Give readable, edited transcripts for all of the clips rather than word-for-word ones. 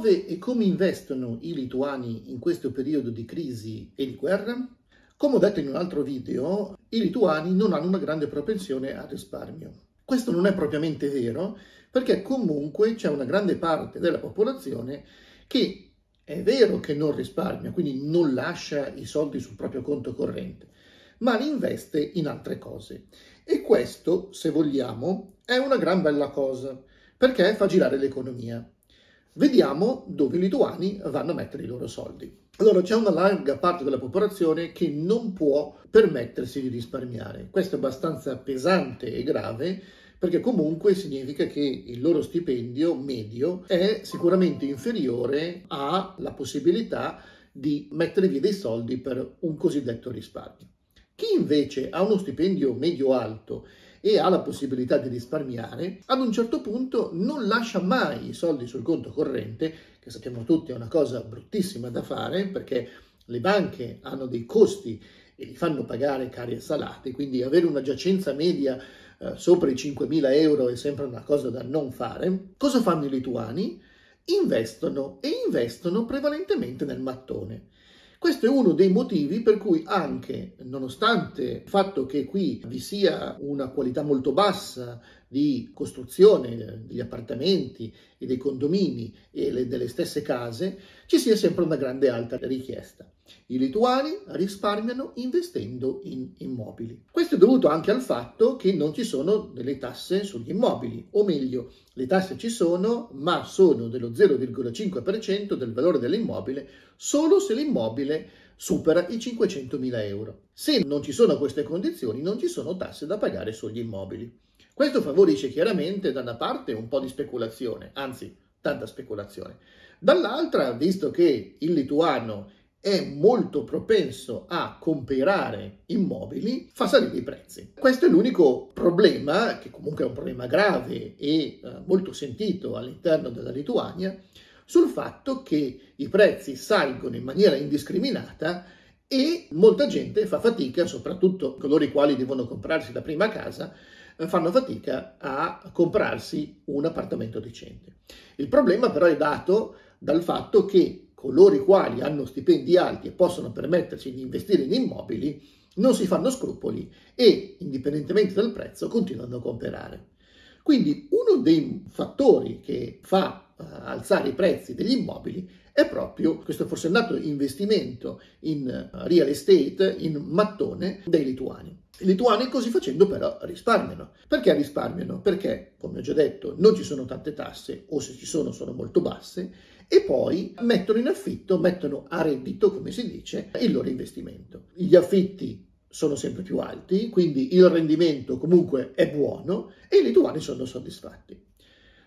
Dove e come investono i lituani in questo periodo di crisi e di guerra? Come ho detto in un altro video, i lituani non hanno una grande propensione al risparmio. Questo non è propriamente vero, perché comunque c'è una grande parte della popolazione che è vero che non risparmia, quindi non lascia i soldi sul proprio conto corrente, ma li investe in altre cose. E questo, se vogliamo, è una gran bella cosa, perché fa girare l'economia. Vediamo dove i lituani vanno a mettere i loro soldi. Allora, c'è una larga parte della popolazione che non può permettersi di risparmiare. Questo è abbastanza pesante e grave, perché comunque significa che il loro stipendio medio è sicuramente inferiore alla possibilità di mettere via dei soldi per un cosiddetto risparmio. Chi invece ha uno stipendio medio-alto e ha la possibilità di risparmiare, ad un certo punto non lascia mai i soldi sul conto corrente, che sappiamo tutti è una cosa bruttissima da fare, perché le banche hanno dei costi e li fanno pagare cari e salati, quindi avere una giacenza media sopra i 5.000 euro è sempre una cosa da non fare. Cosa fanno i lituani? Investono, e investono prevalentemente nel mattone. Questo è uno dei motivi per cui anche, nonostante il fatto che qui vi sia una qualità molto bassa di costruzione degli appartamenti e dei condomini e delle stesse case, ci sia sempre una grande alta richiesta. I lituani risparmiano investendo in immobili. Questo è dovuto anche al fatto che non ci sono delle tasse sugli immobili, o meglio, le tasse ci sono, ma sono dello 0,5% del valore dell'immobile solo se l'immobile supera i 500.000 euro. Se non ci sono queste condizioni, non ci sono tasse da pagare sugli immobili. Questo favorisce chiaramente da una parte un po' di speculazione, anzi tanta speculazione. Dall'altra, visto che il lituano è molto propenso a comprare immobili, fa salire i prezzi. Questo è l'unico problema, che comunque è un problema grave e molto sentito all'interno della Lituania, sul fatto che i prezzi salgono in maniera indiscriminata e molta gente fa fatica, soprattutto coloro i quali devono comprarsi la prima casa, fanno fatica a comprarsi un appartamento decente. Il problema però è dato dal fatto che coloro i quali hanno stipendi alti e possono permettersi di investire in immobili non si fanno scrupoli e, indipendentemente dal prezzo, continuano a comprare. Quindi uno dei fattori che fa alzare i prezzi degli immobili è proprio questo forsennato investimento in real estate, in mattone dei lituani. I lituani così facendo però risparmiano. Perché risparmiano? Perché, come ho già detto, non ci sono tante tasse, o se ci sono molto basse, e poi mettono in affitto, mettono a reddito, come si dice, il loro investimento. Gli affitti sono sempre più alti, quindi il rendimento comunque è buono e i lituani sono soddisfatti.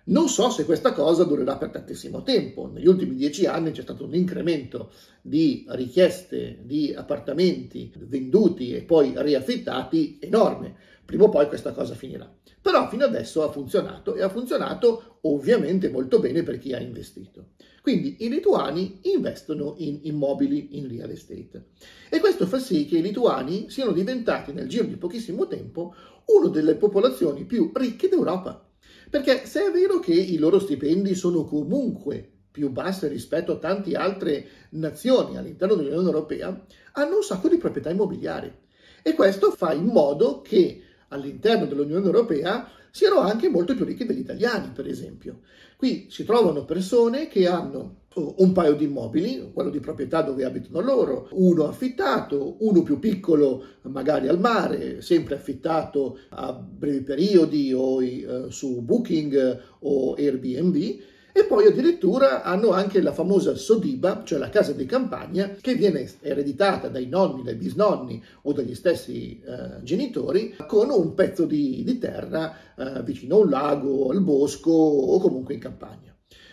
Non so se questa cosa durerà per tantissimo tempo. Negli ultimi 10 anni c'è stato un incremento di richieste di appartamenti venduti e poi riaffittati enorme. Prima o poi questa cosa finirà. Però fino adesso ha funzionato e ha funzionato ovviamente molto bene per chi ha investito. Quindi i lituani investono in immobili, in real estate. E questo fa sì che i lituani siano diventati nel giro di pochissimo tempo una delle popolazioni più ricche d'Europa. Perché se è vero che i loro stipendi sono comunque più bassi rispetto a tante altre nazioni all'interno dell'Unione Europea, hanno un sacco di proprietà immobiliari. E questo fa in modo che all'interno dell'Unione Europea siano anche molto più ricchi degli italiani, per esempio. Qui si trovano persone che hanno un paio di immobili, quello di proprietà dove abitano loro, uno affittato, uno più piccolo magari al mare, sempre affittato a brevi periodi o su Booking o Airbnb, e poi addirittura hanno anche la famosa Sodiba, cioè la casa di campagna, che viene ereditata dai nonni, dai bisnonni o dagli stessi genitori, con un pezzo di terra vicino a un lago, al bosco o comunque in campagna.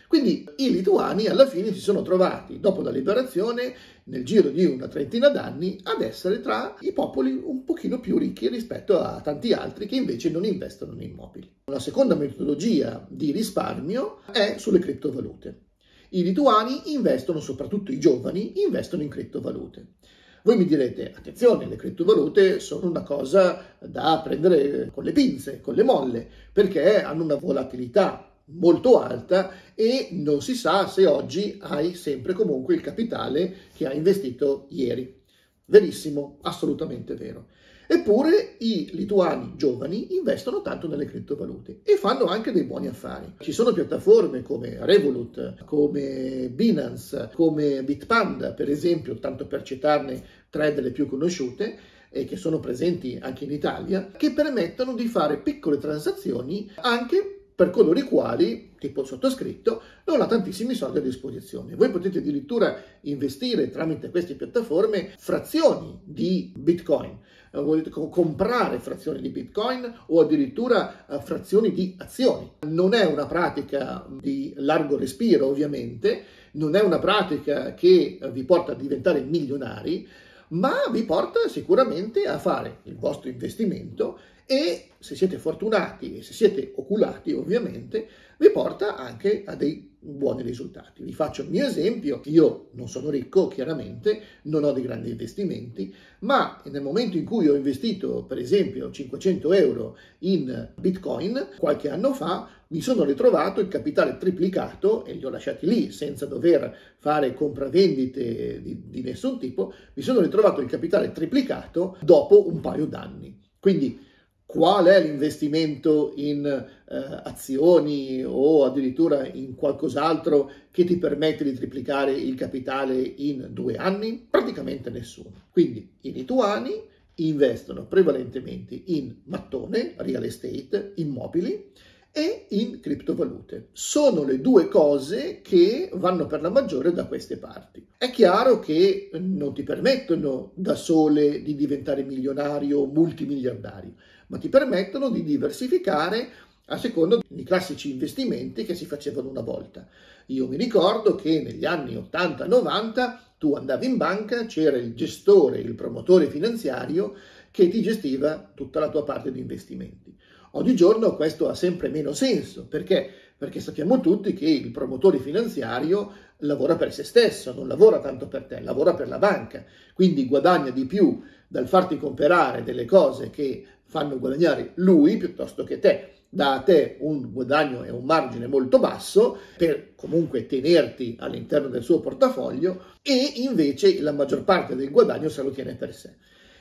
Quindi i lituani alla fine si sono trovati, dopo la liberazione, nel giro di una trentina d'anni, ad essere tra i popoli un pochino più ricchi rispetto a tanti altri che invece non investono in immobili. Una seconda metodologia di risparmio è sulle criptovalute. I lituani investono, soprattutto i giovani, investono in criptovalute. Voi mi direte, attenzione, le criptovalute sono una cosa da prendere con le pinze, con le molle, perché hanno una volatilità molto alta e non si sa se oggi hai sempre comunque il capitale che hai investito ieri. Verissimo, assolutamente vero. Eppure i lituani giovani investono tanto nelle criptovalute e fanno anche dei buoni affari. Ci sono piattaforme come Revolut, come Binance, come Bitpanda, per esempio, tanto per citarne tre delle più conosciute, e che sono presenti anche in Italia, che permettono di fare piccole transazioni anche per coloro i quali, tipo il sottoscritto, non ha tantissimi soldi a disposizione. Voi potete addirittura investire tramite queste piattaforme frazioni di Bitcoin, volete comprare frazioni di Bitcoin o addirittura frazioni di azioni. Non è una pratica di largo respiro, ovviamente, non è una pratica che vi porta a diventare milionari, ma vi porta sicuramente a fare il vostro investimento e, se siete fortunati e se siete oculati ovviamente, vi porta anche a dei buoni risultati. Vi faccio il mio esempio: io non sono ricco, chiaramente, non ho dei grandi investimenti, ma nel momento in cui ho investito per esempio 500 euro in Bitcoin qualche anno fa, mi sono ritrovato il capitale triplicato e li ho lasciati lì senza dover fare compravendite di nessun tipo. Mi sono ritrovato il capitale triplicato dopo un paio d'anni. Quindi qual è l'investimento in azioni o addirittura in qualcos'altro che ti permette di triplicare il capitale in 2 anni? Praticamente nessuno. Quindi i lituani investono prevalentemente in mattone, real estate, immobili e in criptovalute. Sono le due cose che vanno per la maggiore da queste parti. È chiaro che non ti permettono da sole di diventare milionario o multimiliardario, ma ti permettono di diversificare a seconda dei classici investimenti che si facevano una volta. Io mi ricordo che negli anni 80-90 tu andavi in banca, c'era il gestore, il promotore finanziario che ti gestiva tutta la tua parte di investimenti. Oggigiorno questo ha sempre meno senso. Perché? Perché sappiamo tutti che il promotore finanziario lavora per se stesso, non lavora tanto per te, lavora per la banca, quindi guadagna di più dal farti comprare delle cose che fanno guadagnare lui piuttosto che te. Dà a te un guadagno e un margine molto basso per comunque tenerti all'interno del suo portafoglio e invece la maggior parte del guadagno se lo tiene per sé.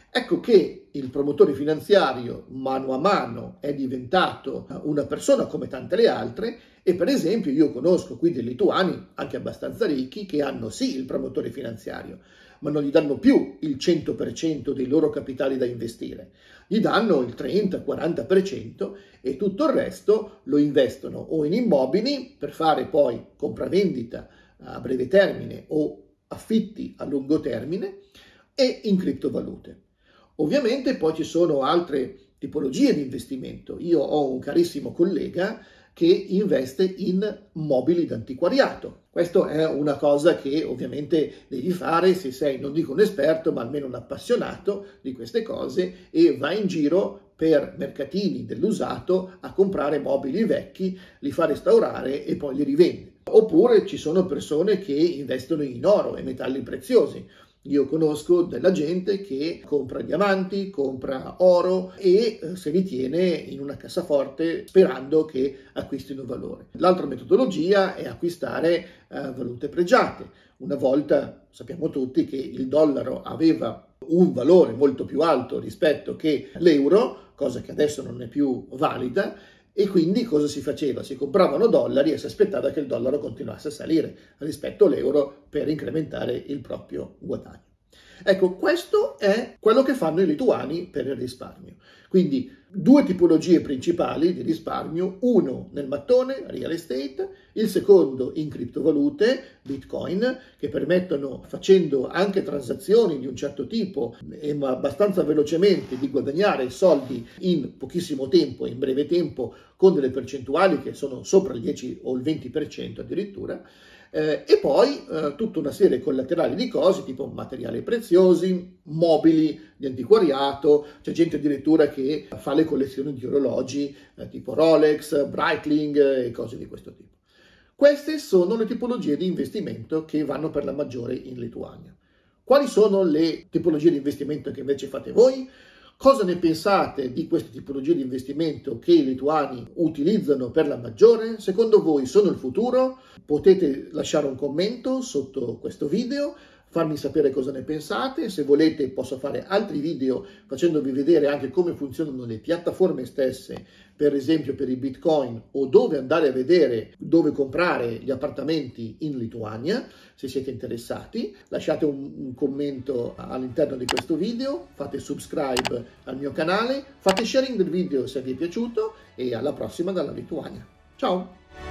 Ecco che il promotore finanziario mano a mano è diventato una persona come tante le altre e per esempio io conosco qui dei lituani anche abbastanza ricchi che hanno sì il promotore finanziario, ma non gli danno più il 100% dei loro capitali da investire, gli danno il 30-40% e tutto il resto lo investono o in immobili per fare poi compravendita a breve termine o affitti a lungo termine e in criptovalute. Ovviamente poi ci sono altre tipologie di investimento. Io ho un carissimo collega che investe in mobili d'antiquariato. Questa è una cosa che ovviamente devi fare se sei, non dico un esperto, ma almeno un appassionato di queste cose e vai in giro per mercatini dell'usato a comprare mobili vecchi, li fa restaurare e poi li rivende. Oppure ci sono persone che investono in oro e metalli preziosi. Io conosco della gente che compra diamanti, compra oro e se li tiene in una cassaforte sperando che acquistino valore. L'altra metodologia è acquistare valute pregiate. Una volta sappiamo tutti che il dollaro aveva un valore molto più alto rispetto che l'euro, cosa che adesso non è più valida, e quindi cosa si faceva? Si compravano dollari e si aspettava che il dollaro continuasse a salire rispetto all'euro per incrementare il proprio guadagno. Ecco, questo è quello che fanno i lituani per il risparmio. Quindi due tipologie principali di risparmio, uno nel mattone, real estate, il secondo in criptovalute, Bitcoin, che permettono, facendo anche transazioni di un certo tipo, ma abbastanza velocemente, di guadagnare soldi in pochissimo tempo, in breve tempo, con delle percentuali che sono sopra il 10 o il 20% addirittura, e poi tutta una serie collaterali di cose tipo materiali preziosi, mobili di antiquariato, c'è gente addirittura che fa le collezioni di orologi tipo Rolex, Breitling e cose di questo tipo. Queste sono le tipologie di investimento che vanno per la maggiore in Lituania. Quali sono le tipologie di investimento che invece fate voi? Cosa ne pensate di questa tipologia di investimento che i lituani utilizzano per la maggiore? Secondo voi sono il futuro? Potete lasciare un commento sotto questo video, farmi sapere cosa ne pensate. Se volete posso fare altri video facendovi vedere anche come funzionano le piattaforme stesse, per esempio per i Bitcoin, o dove andare a vedere, dove comprare gli appartamenti in Lituania. Se siete interessati, lasciate un commento all'interno di questo video, fate subscribe al mio canale, fate sharing del video se vi è piaciuto e alla prossima dalla Lituania. Ciao!